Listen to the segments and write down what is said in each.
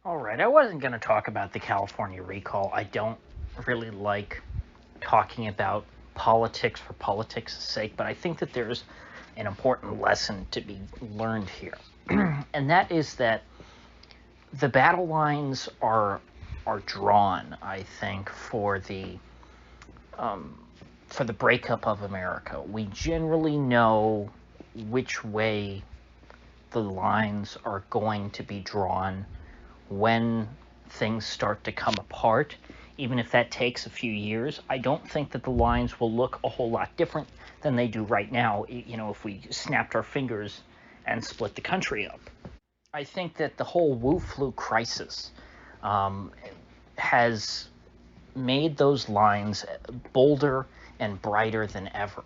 All right, I wasn't going to talk about the California recall. I don't really like talking about politics for politics' sake, but I think that there's an important lesson to be learned here. And that is that the battle lines are drawn, I think, for the breakup of America. We generally know which way the lines are going to be drawn when things start to come apart, even if that takes a few years. I don't think that the lines will look a whole lot different than they do right now, if we snapped our fingers and split the country up. I think that the whole Wu flu crisis um, has made those lines bolder and brighter than ever.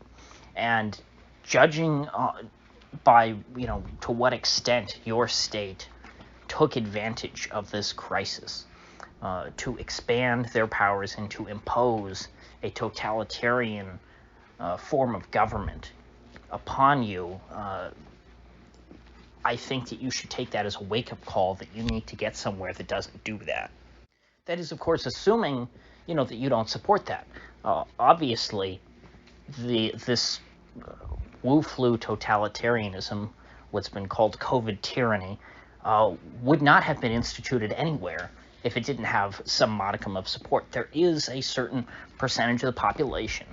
And judging by, to what extent your state took advantage of this crisis to expand their powers and to impose a totalitarian form of government upon you, I think that you should take that as a wake-up call that you need to get somewhere that doesn't do that. That is, of course, assuming, that you don't support that. Obviously, this Wu flu totalitarianism, what's been called COVID tyranny, would not have been instituted anywhere if it didn't have some modicum of support. There is a certain percentage of the population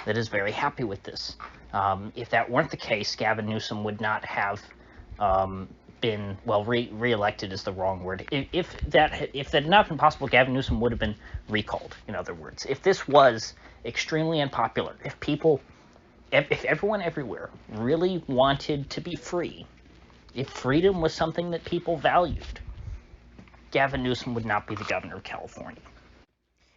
that is very happy with this. If that weren't the case, Gavin Newsom would not have been, well, re-elected is the wrong word. If that had not been possible, Gavin Newsom would have been recalled, in other words. If this was extremely unpopular, if everyone everywhere really wanted to be free, if freedom was something that people valued, Gavin Newsom would not be the governor of California.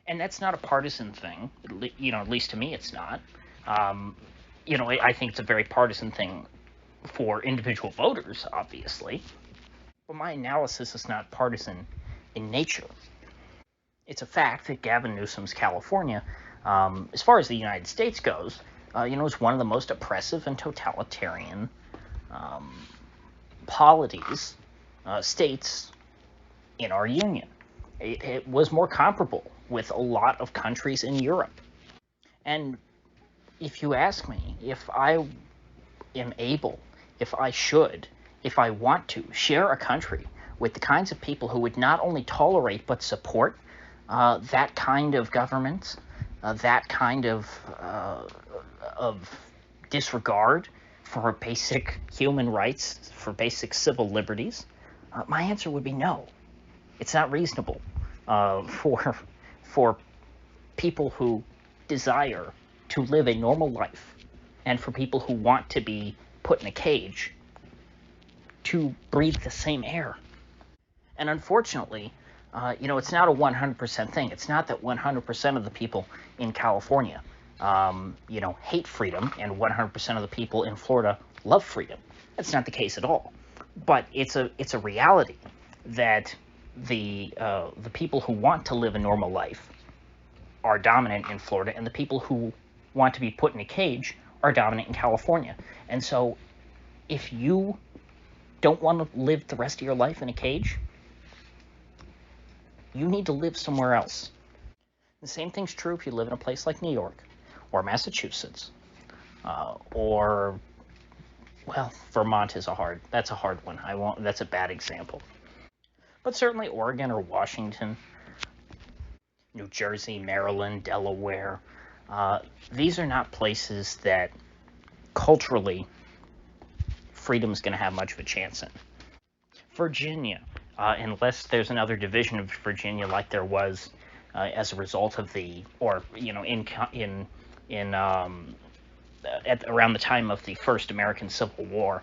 And that's not a partisan thing, at least to me it's not. I think it's a very partisan thing for individual voters, obviously. But my analysis is not partisan in nature. It's a fact that Gavin Newsom's California, as far as the United States goes, is one of the most oppressive and totalitarian polities, states in our union. It was more comparable with a lot of countries in Europe. And if you ask me if I am able, if I should, if I want to share a country with the kinds of people who would not only tolerate but support that kind of government, that kind of disregard for basic human rights, for basic civil liberties, my answer would be no. It's not reasonable for people who desire to live a normal life and for people who want to be put in a cage to breathe the same air. And unfortunately, it's not a 100% thing. It's not that 100% of the people in California, hate freedom and 100% of the people in Florida love freedom. That's not the case at all. But it's a reality that the people who want to live a normal life are dominant in Florida, and the people who want to be put in a cage are dominant in California. And so if you don't want to live the rest of your life in a cage, you need to live somewhere else. The same thing's true if you live in a place like New York or Massachusetts or, well, Vermont is that's a hard one. That's a bad example. But certainly Oregon or Washington, New Jersey, Maryland, Delaware, these are not places that culturally freedom's going to have much of a chance in. Virginia, unless there's another division of Virginia like there was as a result of around the time of the first American Civil War,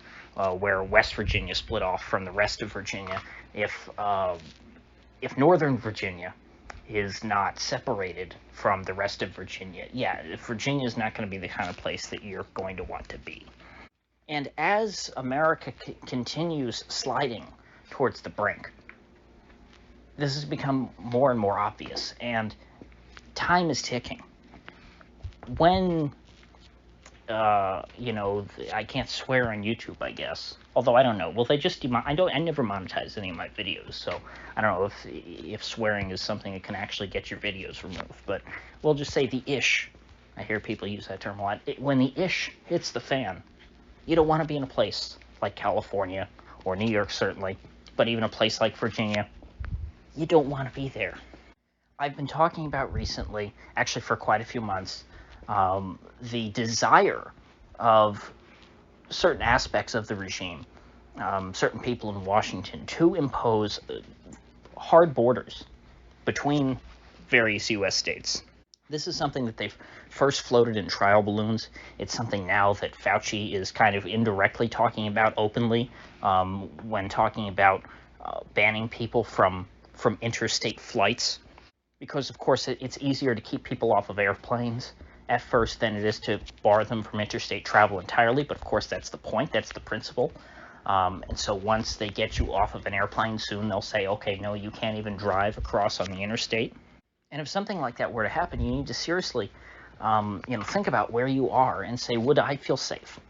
where West Virginia split off from the rest of Virginia. If Northern Virginia is not separated from the rest of Virginia, Virginia is not going to be the kind of place that you're going to want to be. And as America continues sliding towards the brink, this has become more and more obvious, and time is ticking. When I can't swear on YouTube, I guess. Although I don't know. Well, they just I never monetize any of my videos, so I don't know if swearing is something that can actually get your videos removed. But we'll just say the ish. I hear people use that term a lot. When the ish hits the fan, you don't want to be in a place like California or New York, certainly, but even a place like Virginia. You don't want to be there. I've been talking about recently, actually for quite a few months, the desire of certain aspects of the regime, certain people in Washington, to impose hard borders between various U.S. states. This is something that they've first floated in trial balloons. It's something now that Fauci is kind of indirectly talking about openly when talking about banning people from interstate flights. Because, of course, it's easier to keep people off of airplanes at first than it is to bar them from interstate travel entirely. But, of course, that's the point. That's the principle. And so once they get you off of an airplane, soon they'll say, okay, no, you can't even drive across on the interstate. And if something like that were to happen, you need to seriously, think about where you are and say, would I feel safe?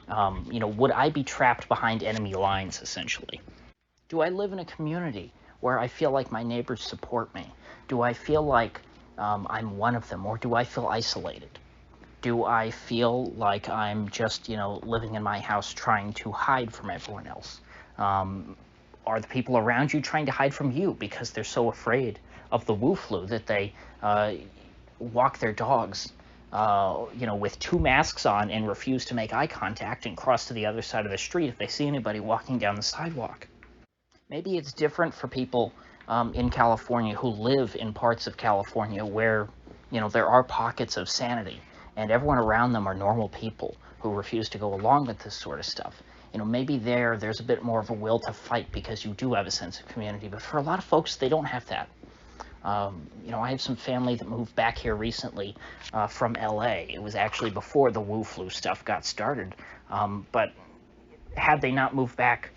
Would I be trapped behind enemy lines, essentially? Do I live in a community where I feel like my neighbors support me? Do I feel like I'm one of them, or do I feel isolated? Do I feel like I'm just, living in my house trying to hide from everyone else? Are the people around you trying to hide from you because they're so afraid of the Wu flu that they walk their dogs, with 2 masks on and refuse to make eye contact and cross to the other side of the street if they see anybody walking down the sidewalk? Maybe it's different for people in California who live in parts of California where, there are pockets of sanity and everyone around them are normal people who refuse to go along with this sort of stuff. Maybe there's a bit more of a will to fight because you do have a sense of community, but for a lot of folks, they don't have that. I have some family that moved back here recently from LA. It was actually before the Wu flu stuff got started, but had they not moved back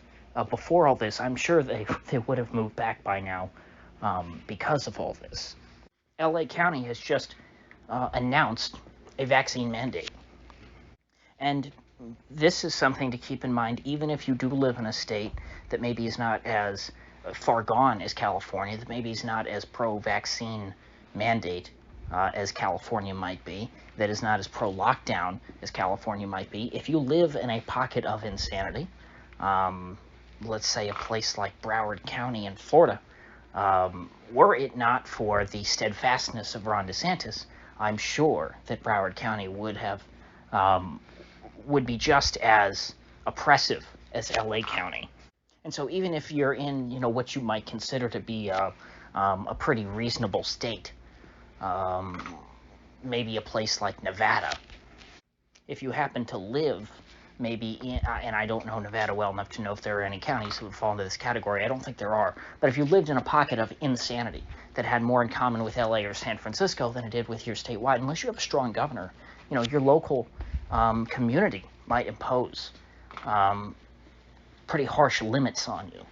before all this, I'm sure they would have moved back by now because of all this. LA County has just announced a vaccine mandate. And this is something to keep in mind, even if you do live in a state that maybe is not as far gone as California, that maybe is not as pro-vaccine mandate as California might be, that is not as pro-lockdown as California might be. If you live in a pocket of insanity, let's say a place like Broward County in Florida, were it not for the steadfastness of Ron DeSantis, I'm sure that Broward County would be just as oppressive as LA County. And so even if you're in, what you might consider to be a pretty reasonable state, maybe a place like Nevada, if you happen to live maybe in, and I don't know Nevada well enough to know if there are any counties that would fall into this category. I don't think there are. But if you lived in a pocket of insanity that had more in common with LA or San Francisco than it did with your statewide, unless you have a strong governor, your local community might impose pretty harsh limits on you.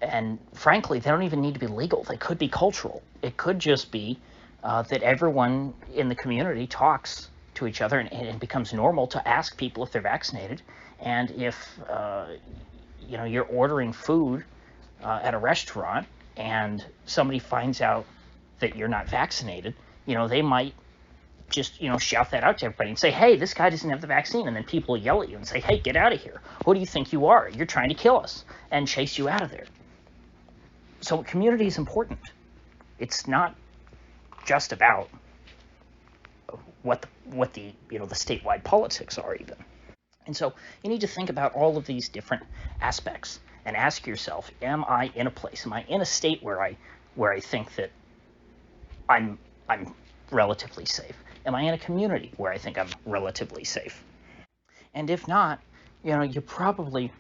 And frankly, they don't even need to be legal. They could be cultural. It could just be that everyone in the community talks to each other, and it becomes normal to ask people if they're vaccinated. And if you're ordering food at a restaurant and somebody finds out that you're not vaccinated, they might just shout that out to everybody and say, hey, this guy doesn't have the vaccine. And then people will yell at you and say, hey, get out of here. Who do you think you are? You're trying to kill us, and chase you out of there. So community is important. It's not just about what the statewide politics are even. And so you need to think about all of these different aspects and ask yourself, am I in a place, am I in a state where I think that I'm relatively safe? Am I in a community where I think I'm relatively safe? And if not, you probably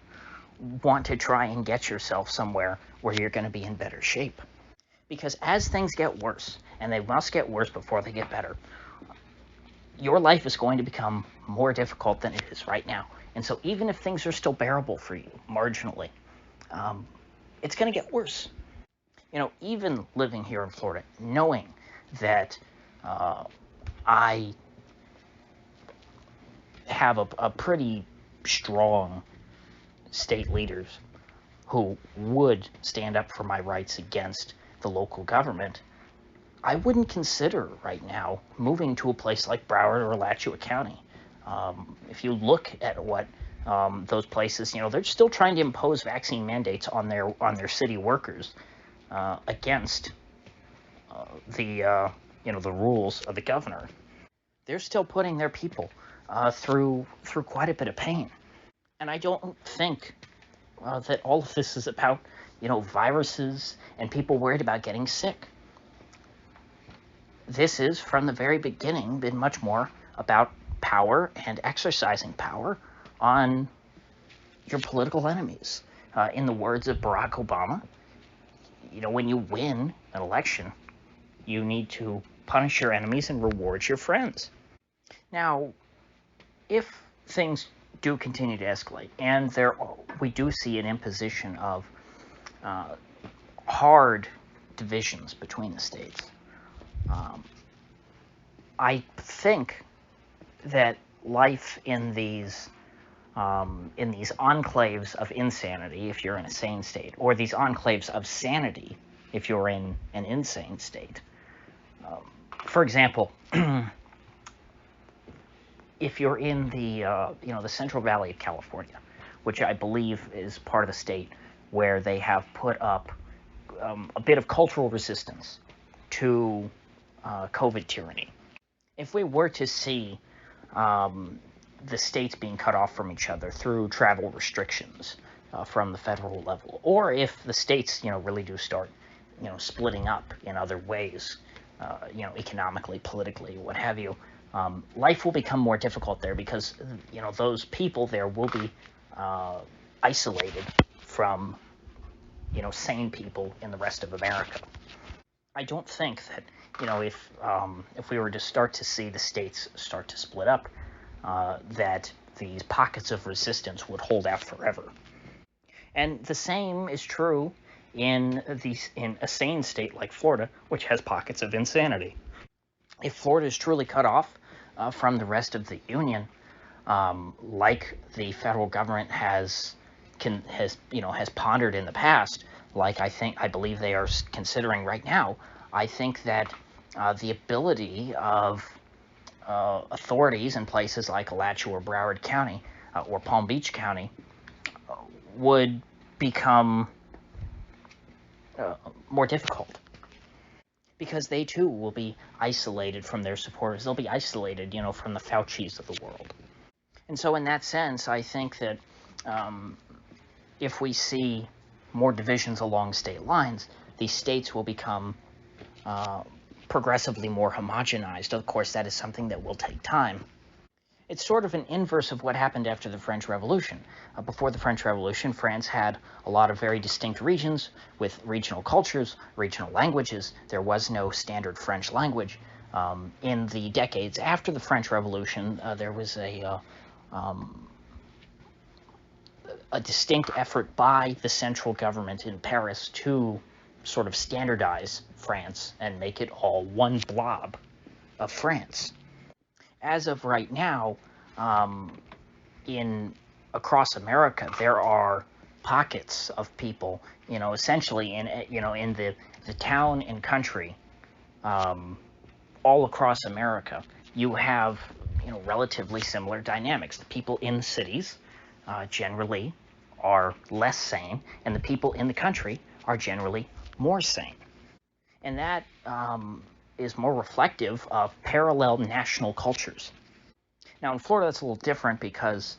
want to try and get yourself somewhere where you're going to be in better shape. Because as things get worse, and they must get worse before they get better, your life is going to become more difficult than it is right now. And so even if things are still bearable for you, marginally, it's going to get worse. Even living here in Florida, knowing that I have a pretty strong state leaders who would stand up for my rights against the local government, I wouldn't consider right now moving to a place like Broward or Alachua County. If you look at what those places, they're still trying to impose vaccine mandates on their city workers against the rules of the governor. They're still putting their people through quite a bit of pain, and I don't think that all of this is about viruses and people worried about getting sick. This is, from the very beginning, been much more about power and exercising power on your political enemies. In the words of Barack Obama, when you win an election, you need to punish your enemies and reward your friends. Now, if things do continue to escalate, and we do see an imposition of hard divisions between the states, I think that life in these enclaves of insanity, if you're in a sane state, or these enclaves of sanity, if you're in an insane state. For example, if you're in the Central Valley of California, which I believe is part of the state where they have put up a bit of cultural resistance to COVID tyranny. If we were to see the states being cut off from each other through travel restrictions from the federal level, or if the states, really do start, splitting up in other ways, economically, politically, what have you, life will become more difficult there because, those people there will be isolated from, sane people in the rest of America. I don't think that, if we were to start to see the states start to split up, that these pockets of resistance would hold out forever. And the same is true in a sane state like Florida, which has pockets of insanity. If Florida is truly cut off from the rest of the union, like the federal government has pondered in the past, like I believe they are considering right now, I think that the ability of authorities in places like Alachua or Broward County or Palm Beach County would become more difficult, because they too will be isolated from their supporters. They'll be isolated, from the Faucis of the world. And so in that sense, I think that if we see more divisions along state lines, these states will become progressively more homogenized. Of course, that is something that will take time. It's sort of an inverse of what happened after the French Revolution. Before the French Revolution, France had a lot of very distinct regions with regional cultures, regional languages. There was no standard French language. In the decades after the French Revolution, there was a distinct effort by the central government in Paris to sort of standardize France and make it all one blob of France. As of right now, across America, there are pockets of people, essentially in the town and country, all across America. You have, relatively similar dynamics. The people in cities generally are less sane, and the people in the country are generally more sane. And that is more reflective of parallel national cultures. Now, in Florida, that's a little different because,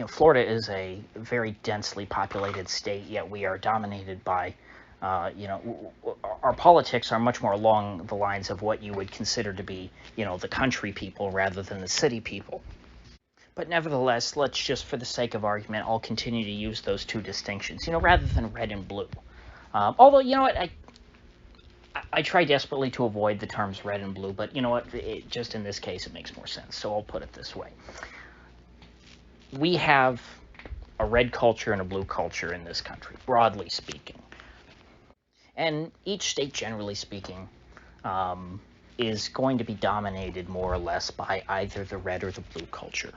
Florida is a very densely populated state, yet we are dominated by, our politics are much more along the lines of what you would consider to be, the country people rather than the city people. But nevertheless, let's just, for the sake of argument, I'll continue to use those two distinctions, rather than red and blue. Although, I try desperately to avoid the terms red and blue, but just in this case, it makes more sense, so I'll put it this way. We have a red culture and a blue culture in this country, broadly speaking. And each state, generally speaking, is going to be dominated more or less by either the red or the blue culture.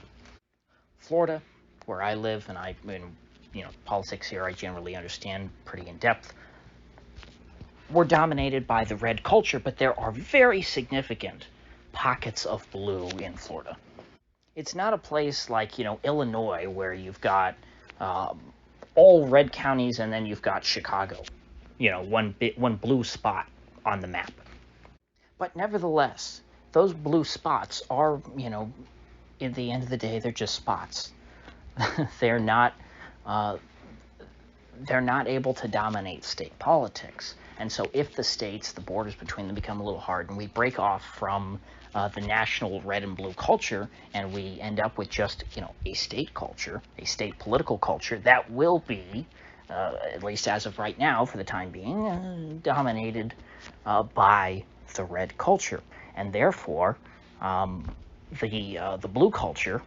Florida, where I live, and politics here I generally understand pretty in depth, we're dominated by the red culture, but there are very significant pockets of blue in Florida. It's not a place like, Illinois, where you've got all red counties and then you've got Chicago, one blue spot on the map. But nevertheless, those blue spots are, at the end of the day, they're just spots. They're not able to dominate state politics. And so if the borders between them become a little hard, and we break off from the national red and blue culture, and we end up with just, a state culture, a state political culture, that will be, at least as of right now, for the time being, dominated by the red culture. And therefore, the blue culture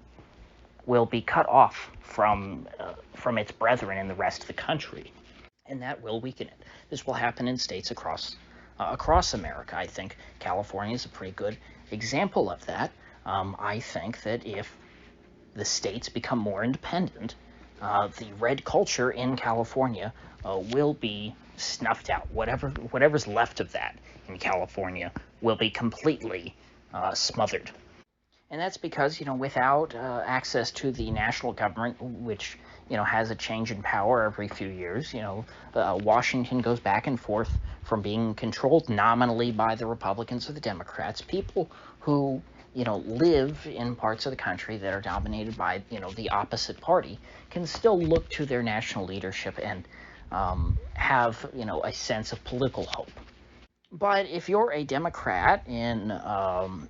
will be cut off from its brethren in the rest of the country, and that will weaken it. This will happen in states across America. I think California is a pretty good example of that. I think that if the states become more independent, the red culture in California will be snuffed out. Whatever's left of that in California will be completely smothered. And that's because, without access to the national government, which, has a change in power every few years, Washington goes back and forth from being controlled nominally by the Republicans or the Democrats. People who, live in parts of the country that are dominated by, the opposite party can still look to their national leadership and have, a sense of political hope. But if you're a Democrat in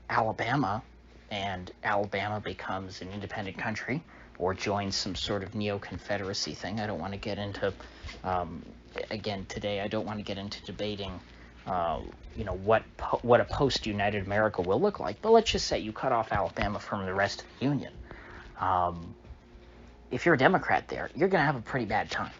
Alabama, and Alabama becomes an independent country or joins some sort of neo-Confederacy thing. I don't want to get into, again, today, I don't want to get into debating, what a post-United America will look like. But let's just say you cut off Alabama from the rest of the Union. If you're a Democrat there, you're going to have a pretty bad time.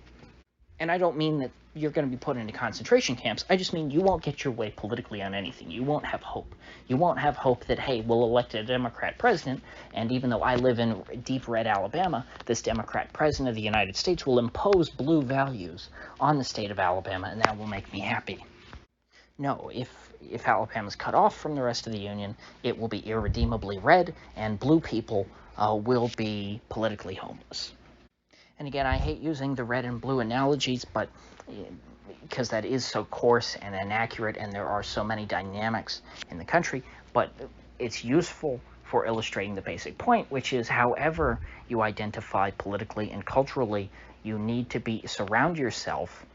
And I don't mean that you're going to be put into concentration camps. I just mean you won't get your way politically on anything. You won't have hope. You won't have hope that, hey, we'll elect a Democrat president, and even though I live in deep red Alabama, this Democrat president of the United States will impose blue values on the state of Alabama, and that will make me happy. No, if Alabama's cut off from the rest of the Union, it will be irredeemably red, and blue people will be politically homeless. And again, I hate using the red and blue analogies, but because that is so coarse and inaccurate, and there are so many dynamics in the country, but it's useful for illustrating the basic point, which is however you identify politically and culturally, you need to surround yourself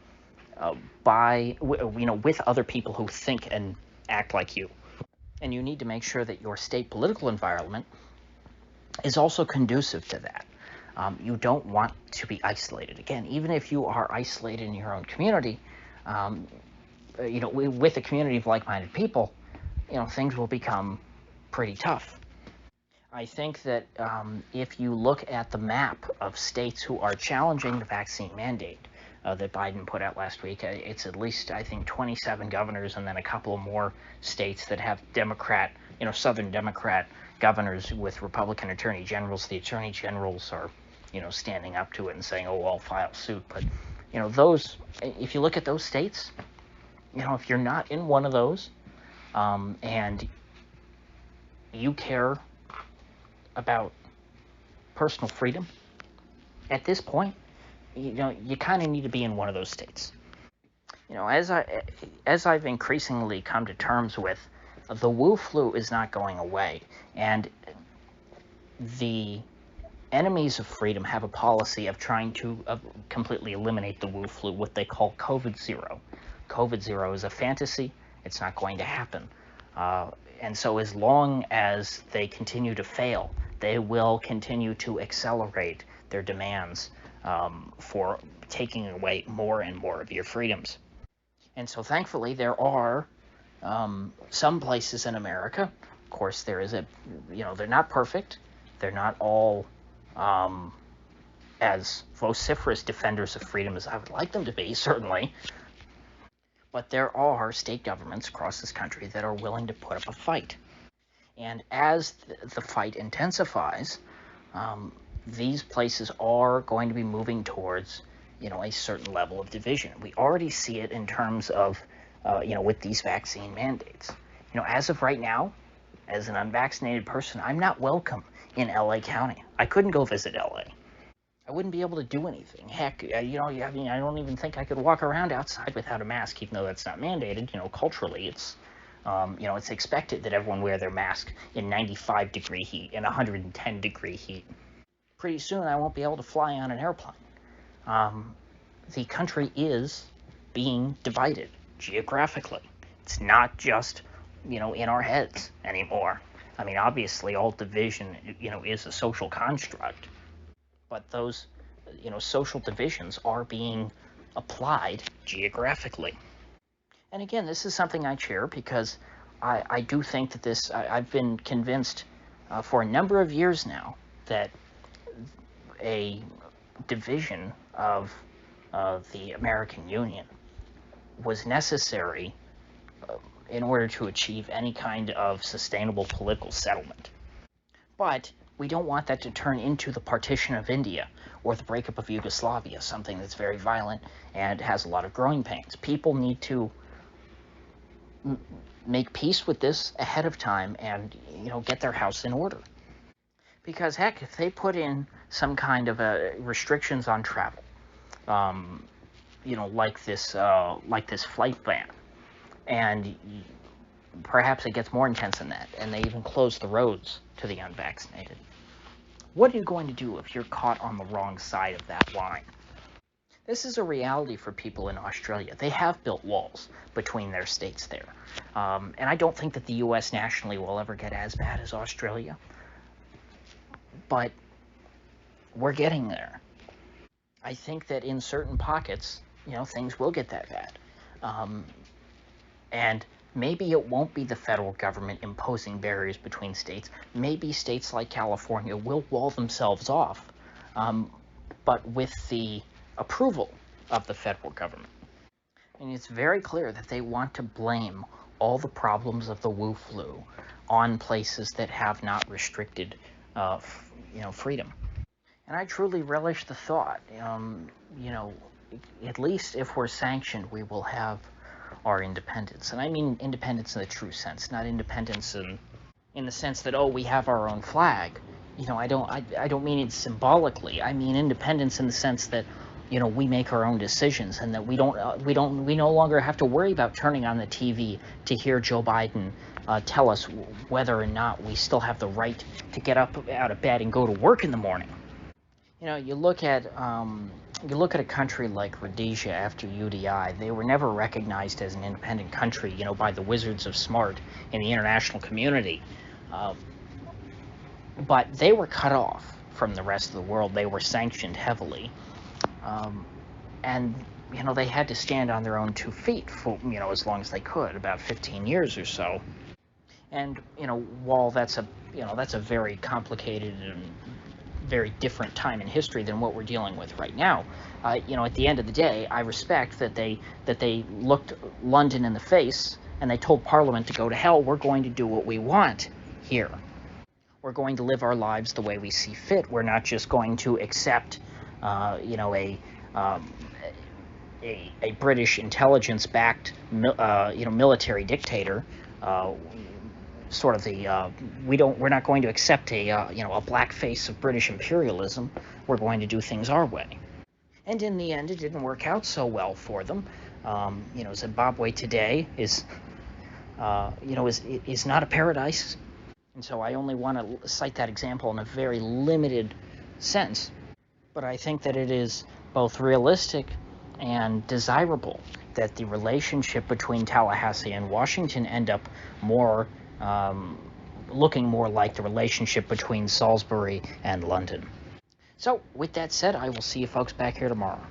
with other people who think and act like you. And you need to make sure that your state political environment is also conducive to that. You don't want to be isolated. Again, even if you are isolated in your own community, with a community of like-minded people, things will become pretty tough. I think that if you look at the map of states who are challenging the vaccine mandate that Biden put out last week, it's at least, I think, 27 governors and then a couple of more states that have Southern Democrat governors with Republican attorney generals. The attorney generals are standing up to it and saying, oh, I'll file suit. But, if you look at those states, if you're not in one of those, and you care about personal freedom, at this point, you kind of need to be in one of those states. As I've increasingly come to terms with, the Wu flu is not going away, and the enemies of freedom have a policy of trying to completely eliminate the Wu flu, what they call COVID-0. COVID-0 is a fantasy. It's not going to happen. And so as long as they continue to fail, they will continue to accelerate their demands for taking away more and more of your freedoms. And so thankfully there are some places in America, of course there is they're not perfect. They're not all as vociferous defenders of freedom as I would like them to be, certainly. But there are state governments across this country that are willing to put up a fight. And as the fight intensifies, these places are going to be moving towards, a certain level of division. We already see it in terms of, with these vaccine mandates. As of right now, as an unvaccinated person, I'm not welcome in LA County. I couldn't go visit LA. I wouldn't be able to do anything. Heck, I don't even think I could walk around outside without a mask, even though that's not mandated. Culturally, it's, it's expected that everyone wear their mask in 95-degree heat and 110-degree heat. Pretty soon, I won't be able to fly on an airplane. The country is being divided geographically. It's not just, in our heads anymore. I mean, obviously, all division, is a social construct. But those, social divisions are being applied geographically. And again, this is something I chair because I do think that I've been convinced for a number of years now that a division of the American Union was necessary in order to achieve any kind of sustainable political settlement. But we don't want that to turn into the partition of India or the breakup of Yugoslavia, something that's very violent and has a lot of growing pains. People need to make peace with this ahead of time and, get their house in order. Because, heck, if they put in some kind of restrictions on travel, like this flight ban, and perhaps it gets more intense than that, and they even close the roads to the unvaccinated. What are you going to do if you're caught on the wrong side of that line? This is a reality for people in Australia. They have built walls between their states there. And I don't think that the U.S. nationally will ever get as bad as Australia. But we're getting there. I think that in certain pockets, things will get that bad. And maybe it won't be the federal government imposing barriers between states. Maybe states like California will wall themselves off, but with the approval of the federal government. And it's very clear that they want to blame all the problems of the Wu flu on places that have not restricted, freedom. And I truly relish the thought, at least if we're sanctioned, we will have our independence. And I mean independence in the true sense, not independence in the sense that, we have our own flag. I don't mean it symbolically. I mean independence in the sense that, we make our own decisions, and that we no longer have to worry about turning on the TV to hear Joe Biden tell us whether or not we still have the right to get up out of bed and go to work in the morning. You look at a country like Rhodesia after UDI. They were never recognized as an independent country, by the Wizards of Smart in the international community. But they were cut off from the rest of the world. They were sanctioned heavily. And, they had to stand on their own 2 feet for, as long as they could, about 15 years or so. And, while that's a very complicated and very different time in history than what we're dealing with right now, at the end of the day, I respect that they looked London in the face and they told Parliament to go to hell. We're going to do what we want here. We're going to live our lives the way we see fit. We're not just going to accept, a British intelligence-backed, military dictator. We're not going to accept a black face of British imperialism. We're going to do things our way. And in the end, it didn't work out so well for them. Zimbabwe today is not a paradise. And so I only want to cite that example in a very limited sense. But I think that it is both realistic and desirable that the relationship between Tallahassee and Washington end up looking more like the relationship between Salisbury and London. So, with that said, I will see you folks back here tomorrow.